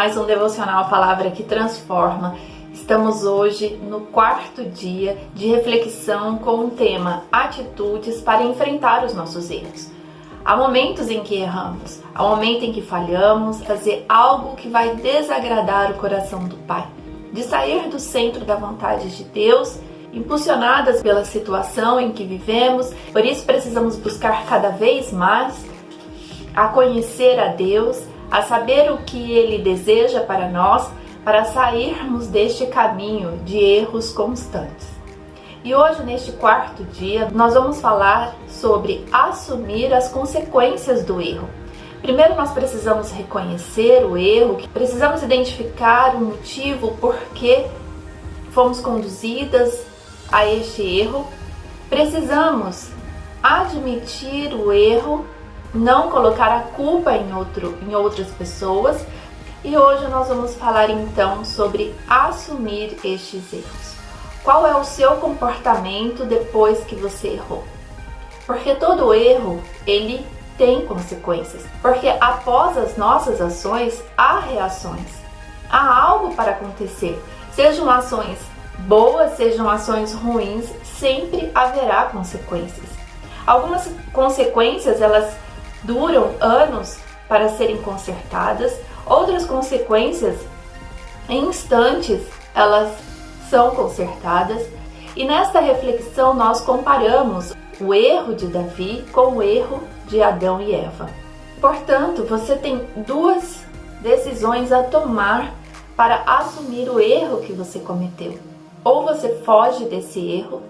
mais um Devocional Palavra que Transforma. Estamos hoje no 4º dia de reflexão com o tema Atitudes para enfrentar os nossos erros. Há momentos em que erramos, há momentos em que falhamos, fazer algo que vai desagradar o coração do Pai, de sair do centro da vontade de Deus, impulsionadas pela situação em que vivemos. Por isso precisamos buscar cada vez mais a conhecer a Deus, a saber o que Ele deseja para nós, para sairmos deste caminho de erros constantes. E hoje, neste 4º dia, nós vamos falar sobre assumir as consequências do erro. Primeiro, nós precisamos reconhecer o erro, precisamos identificar o motivo por que fomos conduzidas a este erro. Precisamos admitir o erro, não colocar a culpa em outras pessoas. E hoje nós vamos falar então sobre assumir estes erros. Qual é o seu comportamento depois que você errou? Porque todo erro, ele tem consequências. Porque após as nossas ações, há reações. Há algo para acontecer. Sejam ações boas, sejam ações ruins, sempre haverá consequências. Algumas consequências, elas duram anos para serem consertadas. Outras consequências, em instantes, elas são consertadas. E nesta reflexão nós comparamos o erro de Davi com o erro de Adão e Eva. Portanto, você tem duas decisões a tomar para assumir o erro que você cometeu. Ou você foge desse erro,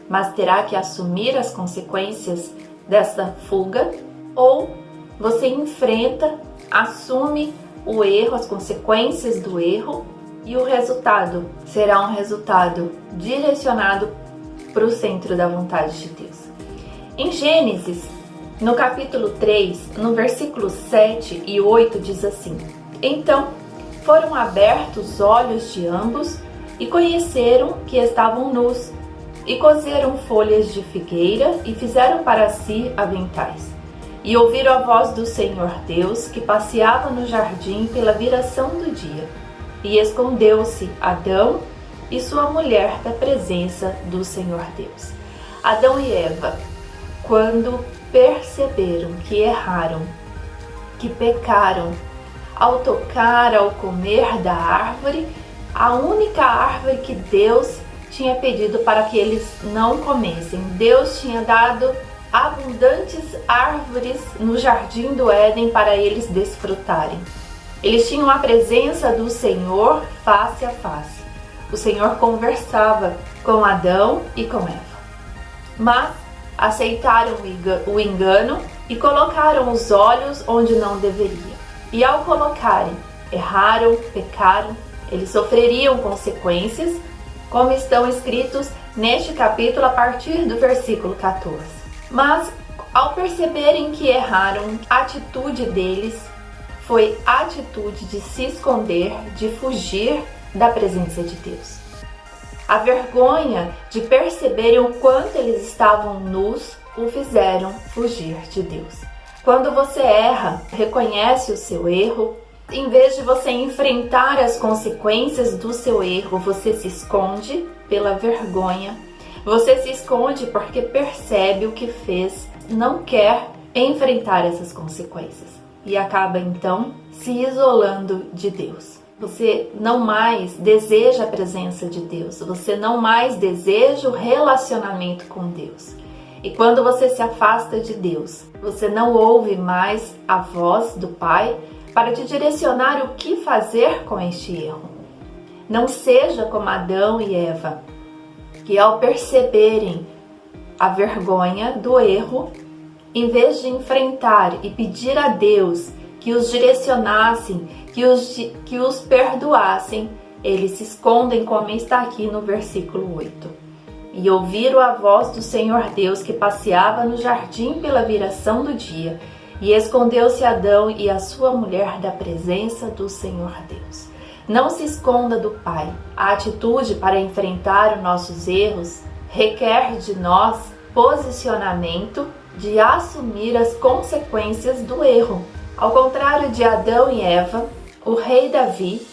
mas terá que assumir as consequências dessa fuga, ou você enfrenta, assume o erro, as consequências do erro, e o resultado será um resultado direcionado para o centro da vontade de Deus. Em Gênesis, no capítulo 3, no versículo 7 e 8, diz assim: Então foram abertos os olhos de ambos e conheceram que estavam nus, e coseram folhas de figueira e fizeram para si aventais. E ouviram a voz do Senhor Deus, que passeava no jardim pela viração do dia. E escondeu-se Adão e sua mulher da presença do Senhor Deus. Adão e Eva, quando perceberam que erraram, que pecaram, ao tocar, ao comer da árvore, a única árvore que Deus tinha pedido para que eles não comessem. Deus tinha dado abundantes árvores no jardim do Éden para eles desfrutarem. Eles tinham a presença do Senhor face a face. O Senhor conversava com Adão e com Eva. Mas aceitaram o engano e colocaram os olhos onde não deveria. E ao colocarem, erraram, pecaram, eles sofreriam consequências, como estão escritos neste capítulo a partir do versículo 14. Mas, ao perceberem que erraram, a atitude deles foi a atitude de se esconder, de fugir da presença de Deus. A vergonha de perceberem o quanto eles estavam nus o fizeram fugir de Deus. Quando você erra, reconhece o seu erro, em vez de você enfrentar as consequências do seu erro, você se esconde pela vergonha. Você se esconde porque percebe o que fez, não quer enfrentar essas consequências e acaba então se isolando de Deus. Você não mais deseja a presença de Deus, você não mais deseja o relacionamento com Deus. E quando você se afasta de Deus, você não ouve mais a voz do Pai para te direcionar o que fazer com este erro. Não seja como Adão e Eva, que ao perceberem a vergonha do erro, em vez de enfrentar e pedir a Deus que os direcionassem, que os perdoassem, eles se escondem, como está aqui no versículo 8. E ouviram a voz do Senhor Deus, que passeava no jardim pela viração do dia, e escondeu-se Adão e a sua mulher da presença do Senhor Deus. Não se esconda do Pai. A atitude para enfrentar os nossos erros requer de nós posicionamento de assumir as consequências do erro. Ao contrário de Adão e Eva, o rei Davi,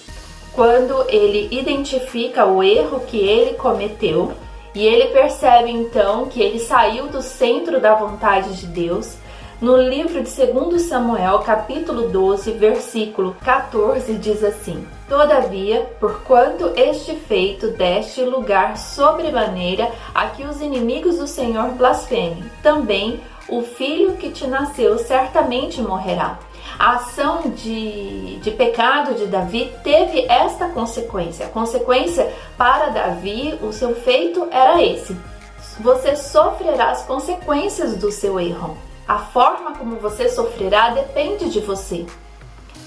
quando ele identifica o erro que ele cometeu e ele percebe então que ele saiu do centro da vontade de Deus, no livro de 2 Samuel, capítulo 12, versículo 14, diz assim: Todavia, porquanto este feito deste lugar sobremaneira a que os inimigos do Senhor blasfemem, também o filho que te nasceu certamente morrerá. A ação de pecado de Davi teve esta consequência. A consequência para Davi, o seu feito era esse: você sofrerá as consequências do seu erro. A forma como você sofrerá depende de você.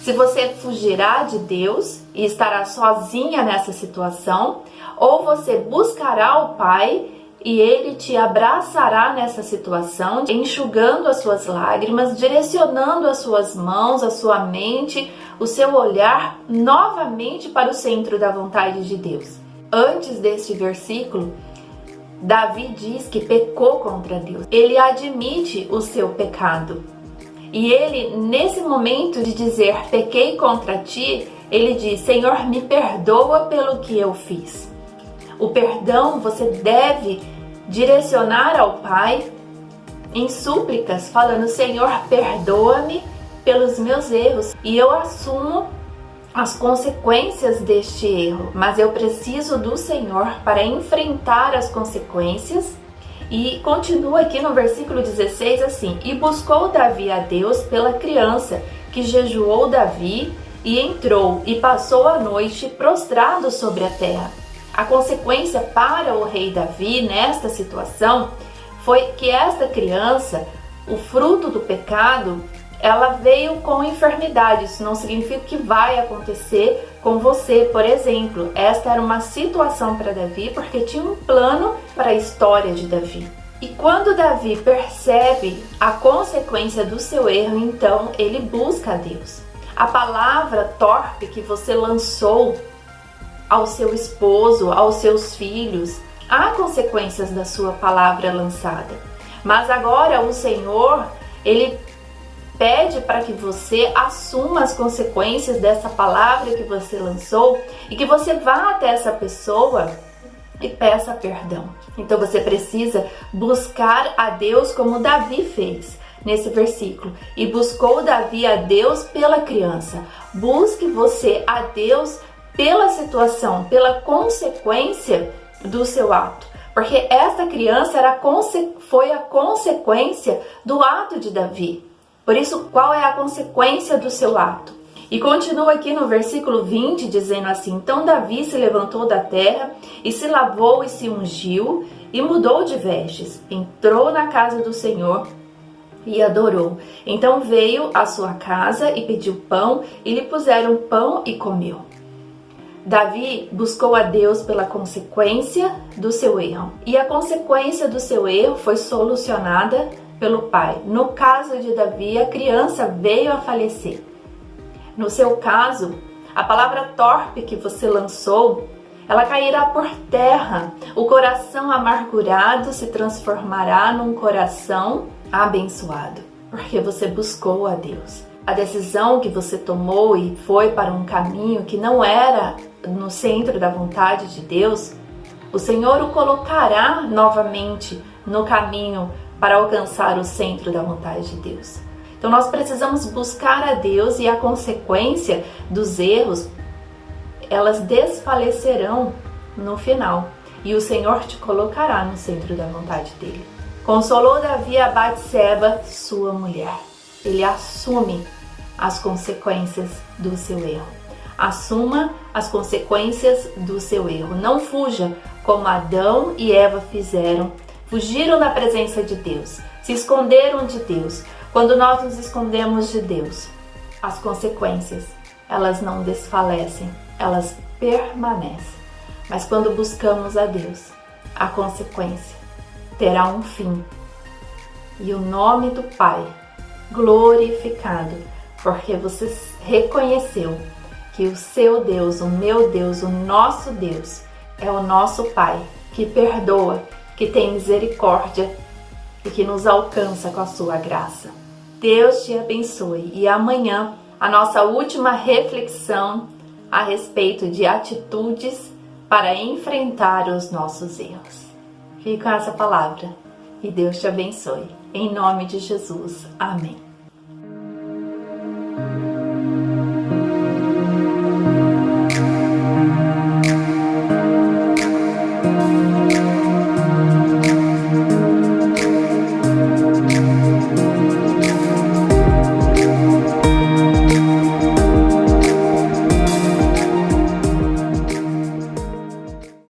Se você fugirá de Deus e estará sozinha nessa situação, ou você buscará o Pai e Ele te abraçará nessa situação, enxugando as suas lágrimas, direcionando as suas mãos, a sua mente, o seu olhar novamente para o centro da vontade de Deus. Antes deste versículo, Davi diz que pecou contra Deus. Ele admite o seu pecado. E ele, nesse momento de dizer pequei contra ti, ele diz: Senhor, me perdoa pelo que eu fiz. O perdão você deve direcionar ao Pai em súplicas, falando: Senhor, perdoa-me pelos meus erros e eu assumo as consequências deste erro, mas eu preciso do Senhor para enfrentar as consequências. E continua aqui no versículo 16 assim: E buscou Davi a Deus pela criança, que jejuou Davi, e entrou e passou a noite prostrado sobre a terra. A consequência para o rei Davi nesta situação foi que esta criança, o fruto do pecado, ela veio com enfermidade. Isso não significa que vai acontecer com você, por exemplo. Esta era uma situação para Davi porque tinha um plano para a história de Davi. E quando Davi percebe a consequência do seu erro, então ele busca a Deus. A palavra torpe que você lançou ao seu esposo, aos seus filhos, há consequências da sua palavra lançada. Mas agora o Senhor, Ele pede para que você assuma as consequências dessa palavra que você lançou e que você vá até essa pessoa e peça perdão. Então você precisa buscar a Deus como Davi fez nesse versículo. E buscou Davi a Deus pela criança. Busque você a Deus pela situação, pela consequência do seu ato. Porque esta criança foi a consequência do ato de Davi. Por isso, qual é a consequência do seu ato? E continua aqui no versículo 20, dizendo assim: Então Davi se levantou da terra, e se lavou e se ungiu, e mudou de vestes. Entrou na casa do Senhor e adorou. Então veio à sua casa e pediu pão, e lhe puseram pão e comeu. Davi buscou a Deus pela consequência do seu erro. E a consequência do seu erro foi solucionada pelo pai. No caso de Davi, a criança veio a falecer. No seu caso, a palavra torpe que você lançou, ela cairá por terra. O coração amargurado se transformará num coração abençoado, porque você buscou a Deus. A decisão que você tomou e foi para um caminho que não era no centro da vontade de Deus, o Senhor o colocará novamente no caminho para alcançar o centro da vontade de Deus. Então nós precisamos buscar a Deus, e a consequência dos erros, elas desfalecerão no final, e o Senhor te colocará no centro da vontade dele. Consolou Davi a Batseba, sua mulher. Ele assume as consequências do seu erro. Assuma as consequências do seu erro. Não fuja como Adão e Eva fizeram. Fugiram da presença de Deus, se esconderam de Deus. Quando nós nos escondemos de Deus, as consequências, elas não desfalecem, elas permanecem. Mas quando buscamos a Deus, a consequência terá um fim. E o nome do Pai glorificado, porque você reconheceu que o seu Deus, o meu Deus, o nosso Deus é o nosso Pai, que perdoa, que tem misericórdia e que nos alcança com a sua graça. Deus te abençoe, e amanhã a nossa última reflexão a respeito de atitudes para enfrentar os nossos erros. Fique com essa palavra e Deus te abençoe. Em nome de Jesus. Amém.